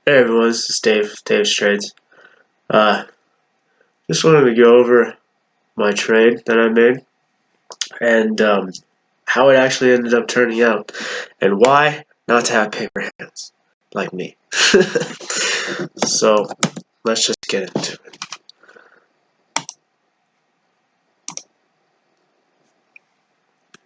Hey everyone, this is Dave's Trades. Uh, just wanted to go over my trade that I made and how it actually ended up turning out and why not to have paper hands like me. So let's just get into it.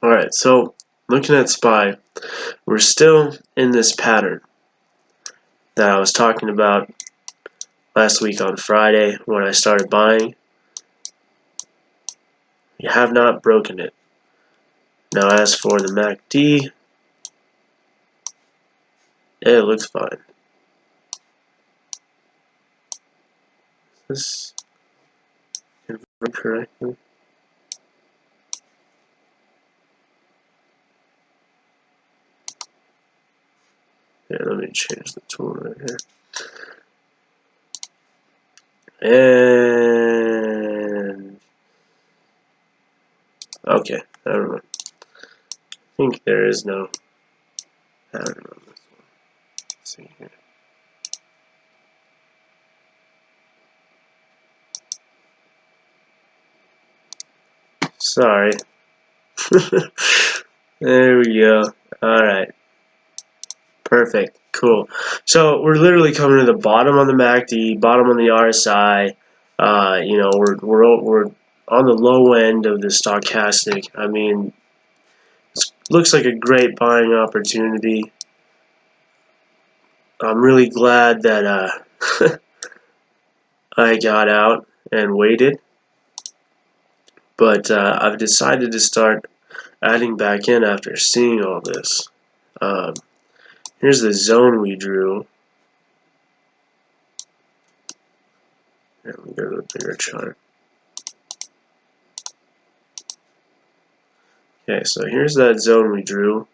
Alright, so looking at SPY, we're still in this pattern that I was talking about last week on Friday when I started buying. You have not broken it. Now as for the MACD, it looks fine. This confirmed correctly. Here, let me change the tool right here. And okay, I don't know. I think there is no. I don't know. Let's see here. Sorry. There we go. Alright. Perfect. Cool. So we're literally coming to the bottom on the MACD, bottom on the RSI. We're on the low end of the stochastic. I mean, it looks like a great buying opportunity. I'm really glad that I got out and waited, but I've decided to start adding back in after seeing all this. Here's the zone we drew. Let me go to a bigger chart. Okay, so here's that zone we drew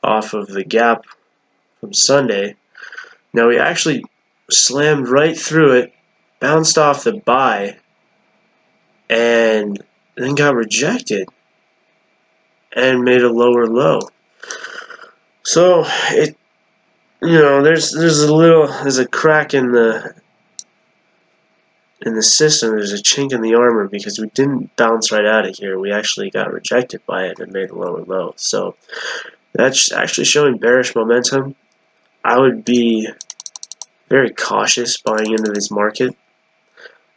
off of the gap from Sunday. Now we actually slammed right through it, bounced off the buy, and then got rejected and made a lower low. So there's a crack in the system. There's a chink in the armor because we didn't bounce right out of here. We actually got rejected by it and made a lower low. So that's actually showing bearish momentum. I would be very cautious buying into this market.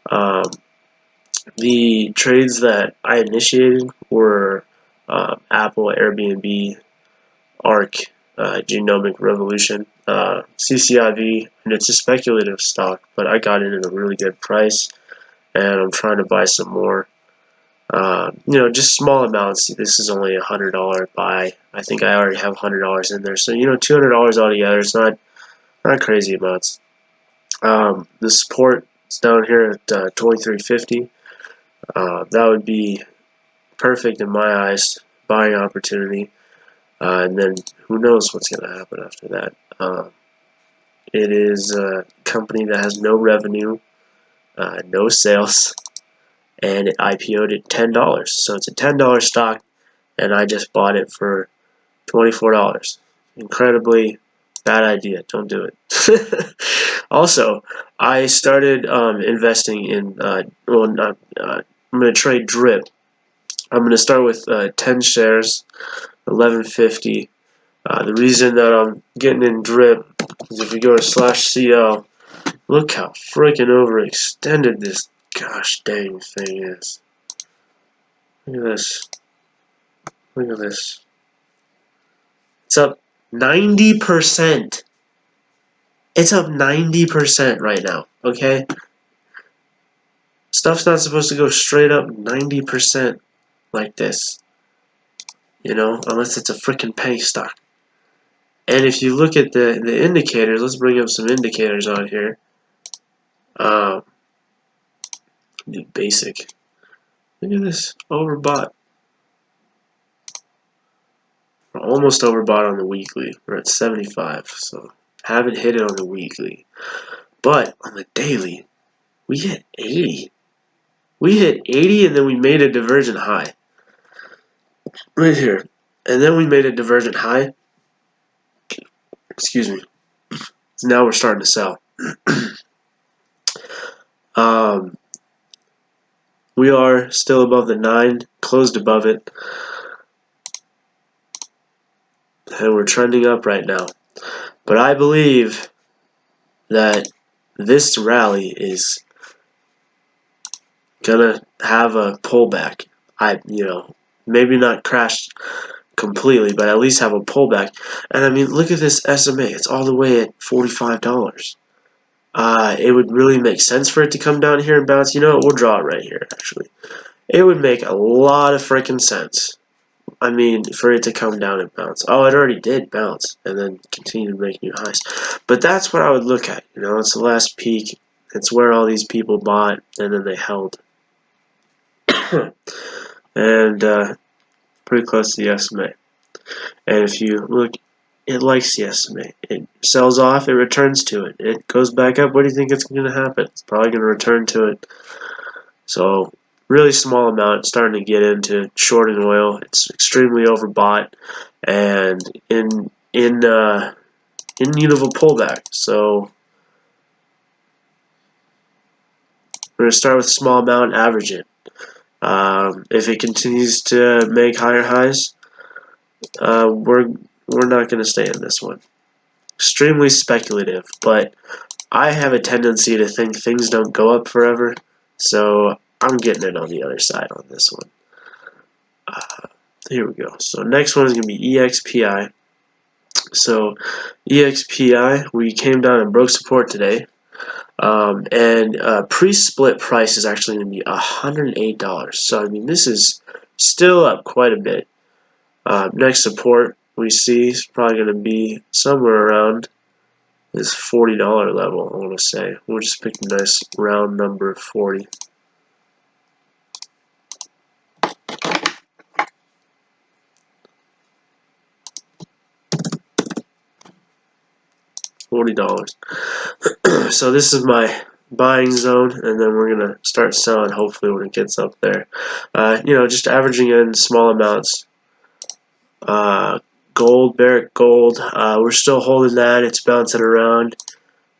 The trades that I initiated were Apple, Airbnb, ARK, Genomic Revolution, CCIV, and it's a speculative stock, but I got in at a really good price, and I'm trying to buy some more. Just small amounts. This is only $100 buy. I think I already have $100 in there, so $200 altogether. It's not crazy amounts. The support is down here at 23.50. That would be perfect in my eyes, buying opportunity. And then who knows what's going to happen after that. It is a company that has no revenue, no sales, and it IPO'd at $10. So it's a $10 stock, and I just bought it for $24. Incredibly bad idea. Don't do it. Also, I started investing in, I'm going to trade DRIP. I'm going to start with 10 shares, 1150. The reason that I'm getting in DRIP is if you go to /CL, look how freaking overextended this gosh dang thing is. Look at this. Look at this. It's up 90%. It's up 90% right now, okay? Stuff's not supposed to go straight up 90% like this, unless it's a freaking penny stock. And if you look at the indicators, let's bring up some indicators on here. The basic. Look at this, overbought. We're almost overbought on the weekly. We're at 75, so haven't hit it on the weekly. But on the daily, we hit 80. We hit 80 and then we made a divergent high. Right here. And then we made a divergent high. Excuse me. Now we're starting to sell. We are still above the 9, closed above it, and we're trending up right now. But I believe that this rally is gonna have a pullback. Maybe not crash completely, but at least have a pullback. And I mean, look at this SMA. It's all the way at $45. It would really make sense for it to come down here and bounce. You know what? We'll draw it right here, actually. It would make a lot of freaking sense. I mean, for it to come down and bounce. Oh, it already did bounce and then continue to make new highs. But that's what I would look at. You know, it's the last peak. It's where all these people bought and then they held. And pretty close to the SMA. And if you look, it likes the SMA. It sells off, it returns to it. It goes back up. What do you think it's going to happen? It's probably going to return to it. So really small amount, starting to get into shorting oil. It's extremely overbought and in need of a pullback. So we're going to start with a small amount, average it. If it continues to make higher highs, we're not going to stay in this one. Extremely speculative, but I have a tendency to think things don't go up forever, so I'm getting it on the other side on this one. Here we go. So next one is going to be EXPI. So EXPI, we came down and broke support today. And pre-split price is actually going to be $108. So I mean, this is still up quite a bit. Next support we see is probably going to be somewhere around this $40 level, I want to say. We'll just pick a nice round number of 40. $40. So this is my buying zone, and then we're gonna start selling hopefully when it gets up there. Just averaging in small amounts. Gold, Barrick Gold, we're still holding that. It's bouncing around.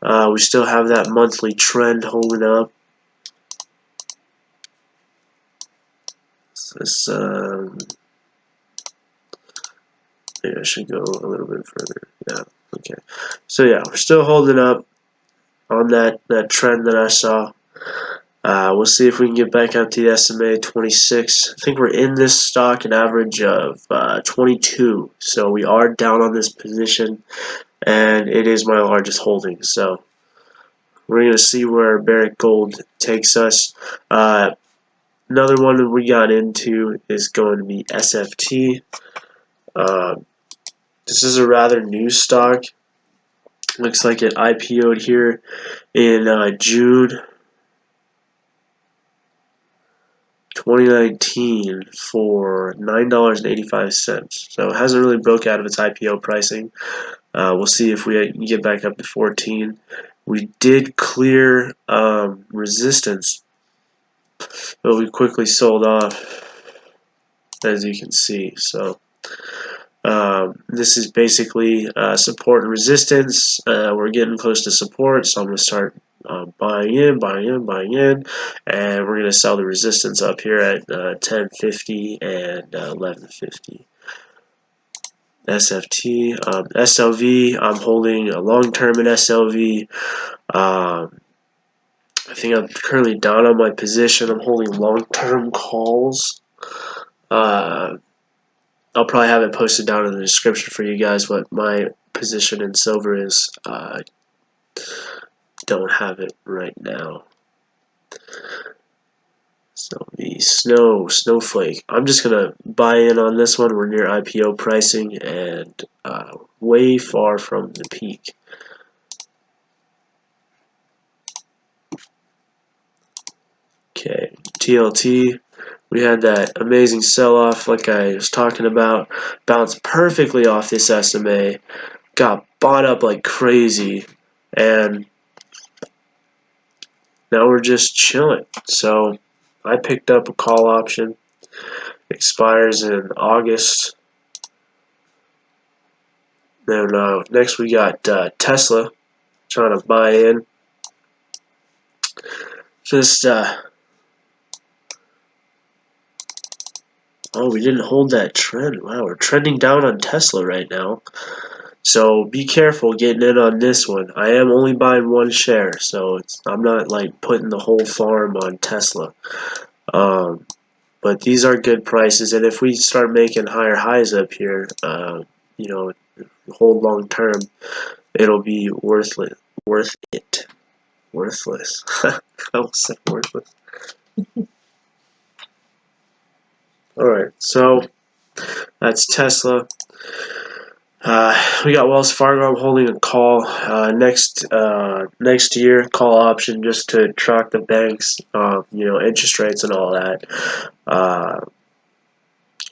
We still have that monthly trend holding up. So this, maybe I should go a little bit further. Yeah, okay. So yeah, we're still holding up on that trend that I saw. We'll see if we can get back up to the SMA 26. I think we're in this stock an average of 22. So we are down on this position, and it is my largest holding. So we're going to see where Barrick Gold takes us. Another one that we got into is going to be SFT. This is a rather new stock. Looks like it IPO'd here in June 2019 for $9.85. So it hasn't really broke out of its IPO pricing. We'll see if we can get back up to 14. We did clear resistance, but we quickly sold off, as you can see. So this is basically support and resistance. We're getting close to support, so I'm going to start buying in, and we're going to sell the resistance up here at 10.50 and 11.50. SFT, SLV, I'm holding a long-term in SLV. I think I'm currently down on my position. I'm holding long-term calls. I'll probably have it posted down in the description for you guys what my position in silver is. Don't have it right now. So the snowflake. I'm just gonna buy in on this one. We're near IPO pricing and way far from the peak. Okay, TLT. We had that amazing sell-off like I was talking about. Bounced perfectly off this SMA. Got bought up like crazy. And now we're just chilling. So I picked up a call option. Expires in August. Then next we got Tesla. trying to buy in. Just oh, we didn't hold that trend. Wow, we're trending down on Tesla right now. So be careful getting in on this one. I am only buying one share, so I'm not like putting the whole farm on Tesla. But these are good prices, and if we start making higher highs up here, you know, hold long term, it'll be worthless. Worth it. Worthless. I almost said worthless. Alright, so that's Tesla. We got Wells Fargo. I'm holding a call next year, call option just to track the banks, interest rates and all that.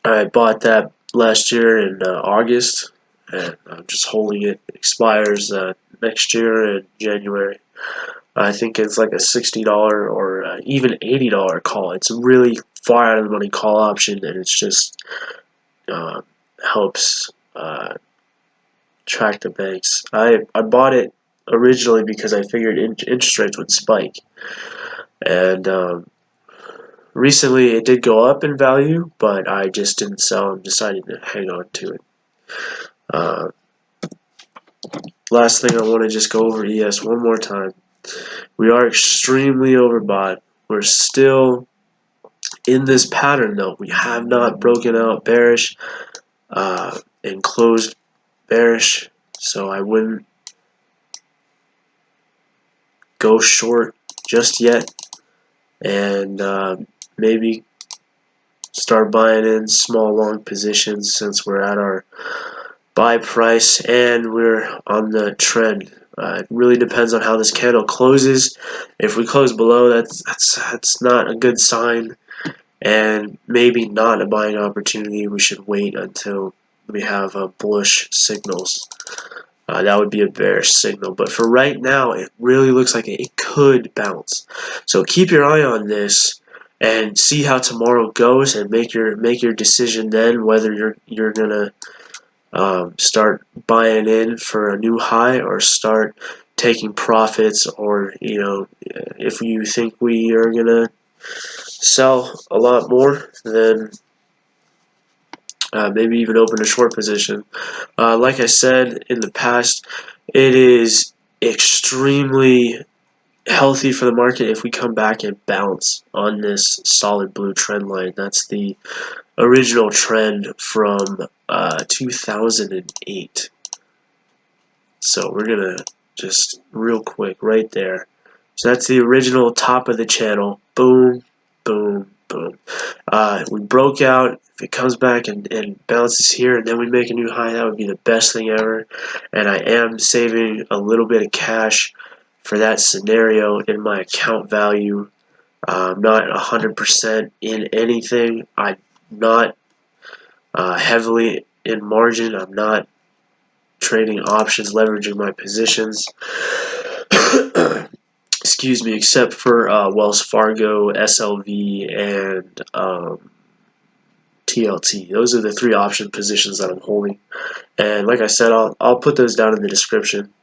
I bought that last year in August, and I'm just holding it. It expires next year in January. I think it's like a $60 or even $80 call. It's a really far out of the money call option, and it's just helps track the banks. I bought it originally because I figured interest rates would spike, and recently it did go up in value, but I just didn't sell and decided to hang on to it. Last thing I want to just go over ES one more time. We are extremely overbought. We're still in this pattern though. We have not broken out bearish and closed bearish, so I wouldn't go short just yet, and maybe start buying in small long positions since we're at our buy price and we're on the trend. It really depends on how this candle closes. If we close below, that's not a good sign, and maybe not a buying opportunity. We should wait until we have bullish signals. That would be a bearish signal. But for right now, it really looks like it could bounce. So keep your eye on this and see how tomorrow goes, and make your decision then whether you're gonna start buying in for a new high or start taking profits, or if you think we are gonna sell a lot more, then maybe even open a short position. Like I said in the past, it is extremely healthy for the market if we come back and bounce on this solid blue trend line. That's the original trend from 2008. So we're gonna just real quick right there. So that's the original top of the channel. Boom, boom, boom. We broke out. If it comes back and bounces here and then we make a new high, that would be the best thing ever. And I am saving a little bit of cash for that scenario in my account value. I'm not 100% in anything. I'm not heavily in margin. I'm not trading options, leveraging my positions. Excuse me, except for Wells Fargo, SLV, and TLT. Those are the three option positions that I'm holding. And like I said, I'll put those down in the description.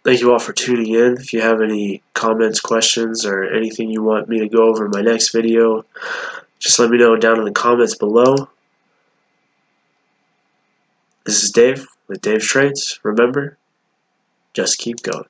Thank you all for tuning in. If you have any comments, questions, or anything you want me to go over in my next video, just let me know down in the comments below. This is Dave with Dave's Trades. Remember, just keep going.